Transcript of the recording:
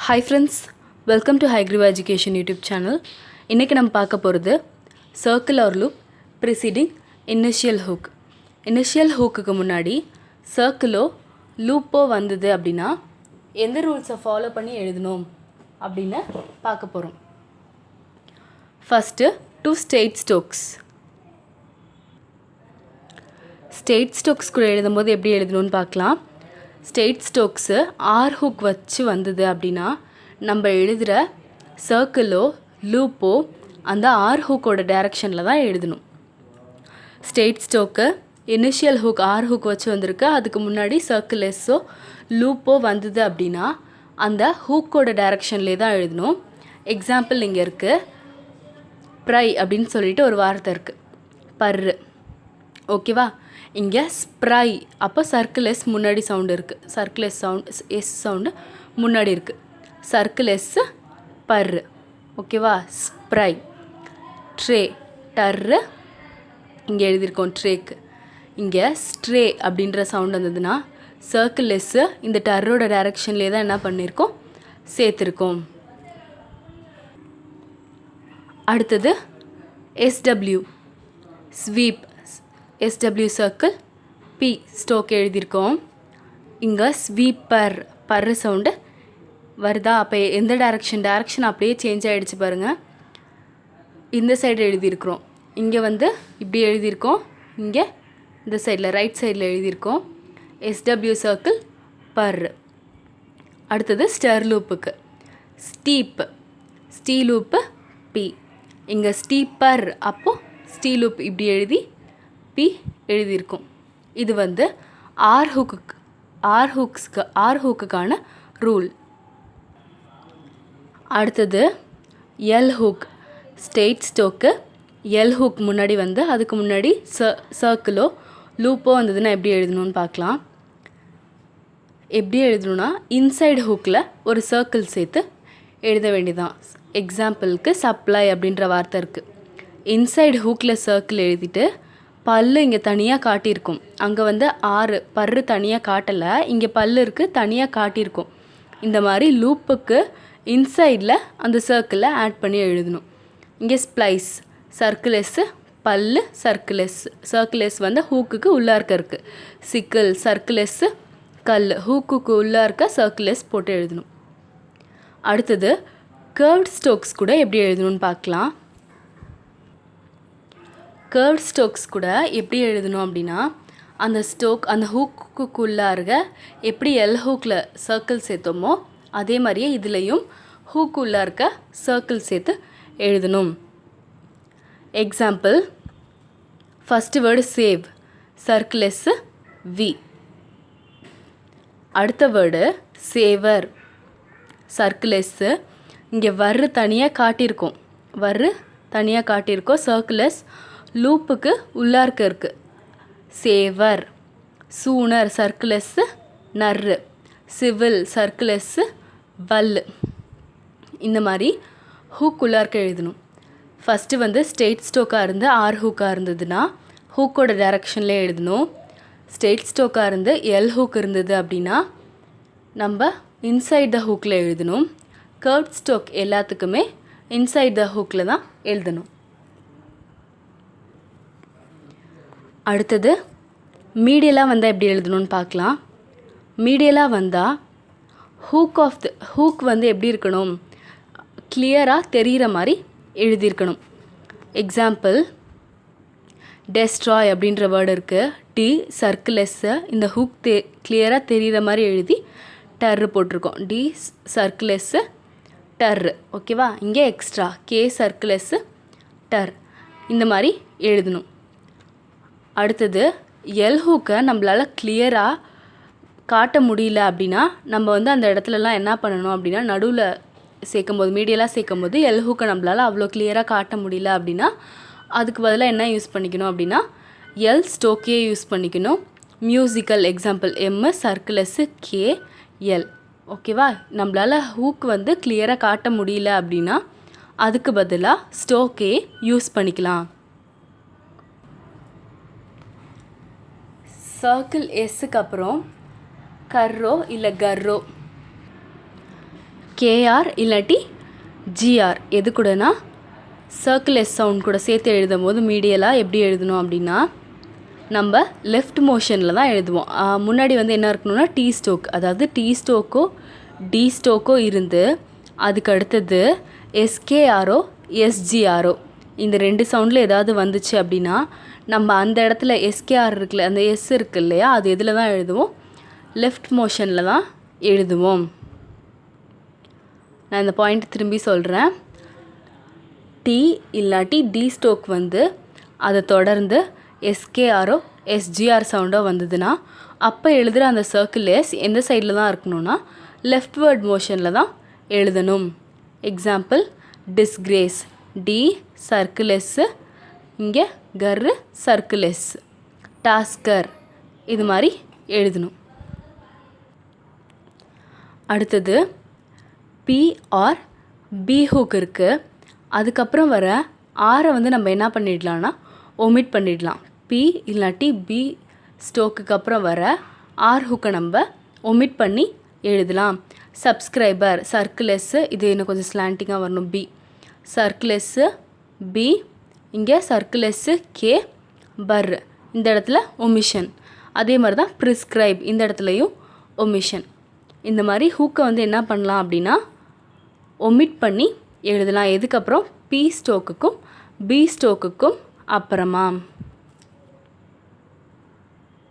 Hi friends, welcome to High Education YouTube channel. இன்னைக்கு நம்ம பார்க்க போகிறது circular loop preceding initial hook. Initial hookக்கு முன்னாடி circle-ஓ loop-ஓ வந்தது அப்படின்னா எந்த ரூல்ஸை ஃபாலோ பண்ணி எழுதணும் அப்படின்னு பார்க்க போகிறோம். First two state strokes. State strokes கூட எழுதும்போது எப்படி எழுதணும்னு பார்க்கலாம். ஸ்டேட் ஸ்டோக்ஸு ஆர் ஹுக் வச்சு வந்தது அப்படின்னா நம்ம எழுதுகிற சர்க்கிளோ லூப்போ அந்த ஆர் ஹுக்கோட டைரக்ஷனில் தான் எழுதணும். State ஸ்டோக்கு initial hook R hook வச்சு வந்திருக்கு, அதுக்கு முன்னாடி சர்க்கிள் எஸ்ஸோ லூப்போ வந்தது அப்படின்னா அந்த ஹூக்கோட டைரக்ஷன்லேயே தான் எழுதணும். எக்ஸாம்பிள் இங்கே இருக்குது, ப்ரை அப்படின்னு சொல்லிட்டு ஒரு வார்த்தை இருக்குது, பர்ரு. ஓகேவா? இங்கே ஸ்ப்ரை, அப்போ சர்க்கிள் எஸ் முன்னாடி சவுண்டு இருக்குது, சர்க்கிள் எஸ் சவுண்டு முன்னாடி இருக்குது, சர்க்கிள் எஸ் பர்ரு. ஓகேவா? ஸ்ப்ரை. ட்ரே, டர்ரு இங்கே எழுதியிருக்கோம் ட்ரேக்கு. இங்கே ஸ்ட்ரே அப்படின்ற சவுண்ட் வந்ததுன்னா சர்க்கிள் எஸ்ஸு இந்த டர்ரோட டைரக்ஷன்லேயே தான் என்ன பண்ணியிருக்கோம், சேர்த்துருக்கோம். அடுத்தது SW, sweep, SW circle, P stroke எழுதியிருக்கோம். இங்கே ஸ்வீப்பர், பர்ரு சவுண்டு வருதா? அப்போ எந்த டைரக்ஷன் அப்படியே சேஞ்ச் ஆகிடுச்சு பாருங்கள். இந்த சைடு எழுதியிருக்கிறோம், இங்கே வந்து இப்படி எழுதியிருக்கோம், இங்கே இந்த சைடில் ரைட் சைடில் எழுதியிருக்கோம் எஸ்டபிள்யூ சர்க்கிள் பர்ரு. அடுத்தது ஸ்டர் லூப்புக்கு ஸ்டீப்பு, ஸ்டீ லூப்பு பி. இங்கே ஸ்டீப்பர், அப்போது ஸ்டீ லூப் இப்படி எழுதி பி எழுதியிருக்கோம். இது வந்து ஆர் ஹூக்குக்கான ரூல். அடுத்தது L hook. State ஸ்டோக்கு L hook முன்னாடி வந்து அதுக்கு முன்னாடி சர்க்கிளோ லூப்போ வந்ததுன்னா எப்படி எழுதணும்னு பார்க்கலாம். எப்படி எழுதணும்னா இன்சைடு ஹூக்கில் ஒரு சர்க்கிள் சேர்த்து எழுத வேண்டியதான். எக்ஸாம்பிளுக்கு சப்ளை அப்படின்ற வார்த்தை இருக்குது, இன்சைடு ஹூக்கில் சர்க்கிள் எழுதிட்டு பல்லு இங்கே தனியாக காட்டியிருக்கும், அங்கே வந்து ஆறு பர்ரு தனியாக காட்டலை, இங்கே பல்லு இருக்குது தனியாக காட்டியிருக்கும். இந்த மாதிரி லூப்புக்கு இன்சைடில் அந்த சர்க்கிளை ஆட் பண்ணி எழுதணும். இங்கே ஸ்ப்ளைஸ், சர்க்கிள் எஸ்ஸு பல்லு, சர்க்கிள் எஸ், சர்க்கிள் எஸ் வந்து ஹூக்குக்கு உள்ளார்க்க இருக்குது. சிக்கிள், சர்க்கிள் எஸ்ஸு கல், ஹூக்குக்கு உள்ளார்க்க சர்க்கிள் எஸ் போட்டு எழுதணும். அடுத்தது கர்வ்ட் ஸ்டோக்ஸ் கூட எப்படி எழுதணும்னு பார்க்கலாம். கர்வ்ட் ஸ்டோக்ஸ் கூட எப்படி எழுதணும் அப்படின்னா அந்த ஸ்டோக் அந்த ஹூக்குக்குள்ளார எப்படி எல் ஹூக்கில் சர்க்கிள் சேர்த்தோமோ அதே மாதிரியே இதுலேயும் ஹூக்குள்ளே இருக்க சர்க்கிள் சேர்த்து எழுதணும். Example, first word save, circle S V. அடுத்த வேர்டு சேவர், சர்க்கிள் எஸ்ஸு இங்கே வர்று தனியாக காட்டியிருக்கோம், வர்று தனியாக காட்டியிருக்கோம், சர்க்கிள் எஸ் லூப்புக்கு உள்ளார்க்க இருக்குது, சேவர். சூனர், சர்க்கிள் எஸ்ஸு நர்ரு, சிவில், சர்க்கிள் எஸ்ஸு வல்லு. இந்த மாதிரி ஹூக் உள்ளார்க்க எழுதணும். ஃபஸ்ட்டு வந்து ஸ்டேட் ஸ்டோக்காக இருந்து ஆர் ஹூக்காக இருந்ததுன்னா ஹூக்கோட டைரக்ஷன்லேயே எழுதணும். ஸ்டேட் ஸ்டோக்காக இருந்து எல் ஹூக் இருந்தது அப்படின்னா நம்ம இன்சைட் த ஹூக்கில் எழுதணும். கர்வ்ட் ஸ்டோக் எல்லாத்துக்குமே இன்சைட் த ஹூக்கில் தான் எழுதணும். அடுத்தது மீடியலாக வந்தால் எப்படி எழுதணும்னு பார்க்கலாம். மீடியலாக வந்தால் ஹூக் வந்து எப்படி இருக்கணும், கிளியராக தெரிகிற மாதிரி எழுதியிருக்கணும். எக்ஸாம்பிள், டெஸ்ட்ராய் அப்படின்ற வேர்டு இருக்குது, டி சர்க்கிள் எஸ்ஸை இந்த ஹூக் கிளியராக தெரிகிற மாதிரி எழுதி டர்ரு போட்டிருக்கோம், டி சர்க்கிள் எஸ்ஸு டர்ரு. ஓகேவா? இங்கே எக்ஸ்ட்ரா கே சர்க்கிள் எஸ்ஸு டர், இந்த மாதிரி எழுதணும். அடுத்தது எல் ஹூக்கை நம்மளால் கிளியராக காட்ட முடியல அப்படின்னா நம்ம வந்து அந்த இடத்துலலாம் என்ன பண்ணணும் அப்படின்னா நடுவில் சேர்க்கும்போது மீடியலாக சேர்க்கும்போது எல் ஹூக்கை நம்மளால் அவ்வளோ கிளியராக காட்ட முடியல அப்படின்னா அதுக்கு பதிலாக என்ன யூஸ் பண்ணிக்கணும் அப்படின்னா எல் ஸ்டோக்கே யூஸ் பண்ணிக்கணும். Musical, example M circle S K L. ஓகேவா? நம்மளால் ஹூக் வந்து கிளியராக காட்ட முடியல அப்படின்னா அதுக்கு பதிலாக ஸ்டோக்கே யூஸ் பண்ணிக்கலாம். சர்க்கிள் எஸ்ஸுக்கு அப்புறம் கர்ரோ இல்லை கர்ரோ, கேஆர் இல்லாட்டி ஜிஆர் எது கூடனா சர்க்கிள் எஸ் சவுண்ட் கூட சேர்த்து எழுதும் போது மீடியலாக எப்படி எழுதணும் அப்படின்னா நம்ம லெஃப்ட் மோஷனில் தான் எழுதுவோம். முன்னாடி வந்து என்ன இருக்கணும்னா டி ஸ்டோக், அதாவது டி ஸ்டோக்கோ டி ஸ்டோக்கோ இருந்து அதுக்கு அடுத்தது எஸ்கேஆரோ எஸ்ஜிஆரோ இந்த 2 சவுண்டில் ஏதாவது வந்துச்சு அப்படின்னா நம்ம அந்த இடத்துல எஸ்கேஆர் இருக்குல்ல, அந்த எஸ் இருக்கு இல்லையா, அது எதில் தான் எழுதுவோம்? லெஃப்ட் மோஷனில் தான் எழுதுவோம். நான் இந்த பாயிண்ட் திரும்பி சொல்கிறேன். டி இல்லாட்டி டி ஸ்டோக் வந்து அதை தொடர்ந்து எஸ்கேஆரோ எஸ்ஜிஆர் சவுண்டோ வந்ததுன்னா அப்போ எழுதுகிற அந்த சர்க்கிள் எஸ் எந்த சைடில் தான் இருக்கணும்னா லெஃப்ட்வேர்ட் மோஷனில் தான் எழுதணும். Example disgrace, D circle S, இங்கே கர்ரு சர்க்கிள் எஸ். டாஸ்கர் இது மாதிரி எழுதணும். அடுத்தது பிஆர் பி ஹூக் இருக்குது. அதுக்கப்புறம் வர ஆரை வந்து நம்ம என்ன பண்ணிடலாம்னா ஒமிட் பண்ணிடலாம். பி இல்லாட்டி பி ஸ்டோக்குக்கு அப்புறம் வர ஆர் ஹூக்கை நம்ம ஒமிட் பண்ணி எழுதலாம். சப்ஸ்கிரைபர் சர்க்கிள் எஸ்ஸு, இது இன்னும் கொஞ்சம் ஸ்லாண்டிங்காக வரணும். பி சர்க்கிள் எஸ்ஸு பி, இங்கே சர்க்கிள் எஸ்ஸு கே, பர் இந்த இடத்துல ஒமிஷன். அதே மாதிரி தான் ப்ரிஸ்கிரைப், இந்த இடத்துலையும் ஒமிஷன். இந்த மாதிரி ஹூக்கை வந்து என்ன பண்ணலாம் அப்படின்னா ஒமிட் பண்ணி எழுதலாம். எதுக்கப்புறம்? பி ஸ்டோக்குக்கும் பி ஸ்டோக்குக்கும் அப்புறமா.